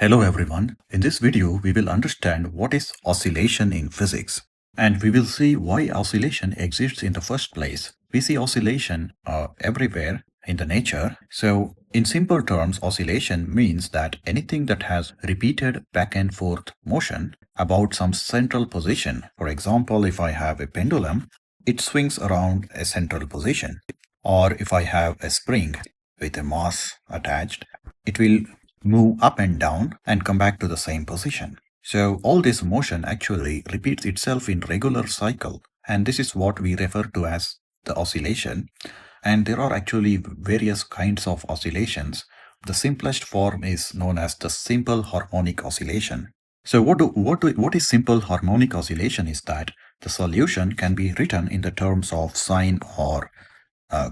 Hello everyone. In this video, we will understand what is oscillation in physics. And we will see why oscillation exists in the first place. We see oscillation everywhere in the nature. So in simple terms, oscillation means that anything that has repeated back and forth motion about some central position. For example, if I have a pendulum, it swings around a central position. Or if I have a spring with a mass attached, it will move up and down and come back to the same position. So all this motion actually repeats itself in regular cycle, and this is what we refer to as the oscillation. And there are actually various kinds of oscillations. The simplest form is known as the simple harmonic oscillation. So what is simple harmonic oscillation is that the solution can be written in the terms of sine or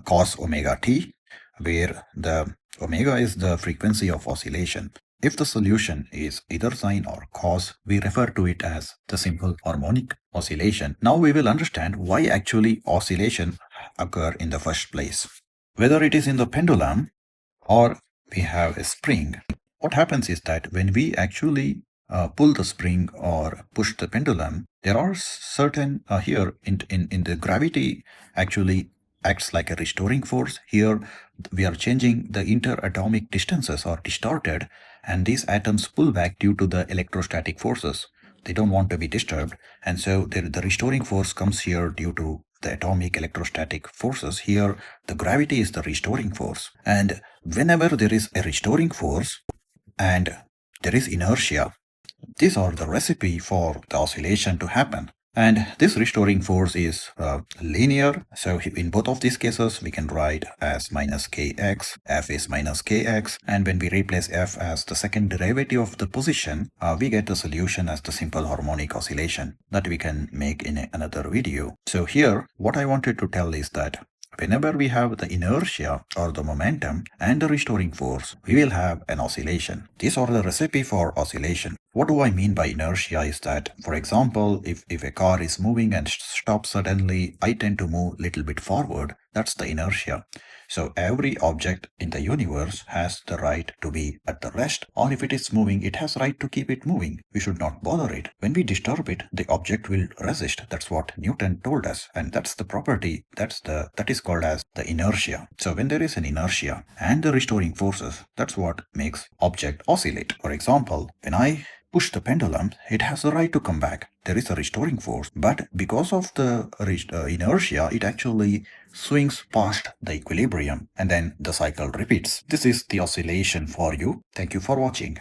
cos omega t, where the omega is the frequency of oscillation. If the solution is either sine or cos, we refer to it as the simple harmonic oscillation. Now we will understand why actually oscillation occur in the first place. Whether it is in the pendulum or we have a spring, what happens is that when we actually pull the spring or push the pendulum, there are certain here in the gravity actually acts like a restoring force. Here we are changing the interatomic distances are distorted, and these atoms pull back due to the electrostatic forces. They don't want to be disturbed, and so the restoring force comes here due to the atomic electrostatic forces. Here the gravity is the restoring force, and whenever there is a restoring force and there is inertia, these are the recipe for the oscillation to happen. And this restoring force is linear. So in both of these cases, we can write as minus kx, f is minus kx. And when we replace f as the second derivative of the position, we get the solution as the simple harmonic oscillation that we can make in another video. So here, what I wanted to tell is that whenever we have the inertia or the momentum and the restoring force, we will have an oscillation. These are the recipe for oscillation. What do I mean by inertia is that, for example, if a car is moving and stops suddenly, I tend to move a little bit forward. That's the inertia. So every object in the universe has the right to be at the rest, or if it is moving, it has right to keep it moving. We should not bother it. When we disturb it, the object will resist. That's what Newton told us, and that's the property that is called as the inertia. So when there is an inertia and the restoring forces, that's what makes object oscillate. For example, when I push the pendulum, it has the right to come back. There is a restoring force, but because of the inertia, it actually swings past the equilibrium, and then the cycle repeats. This is the oscillation for you. Thank you for watching.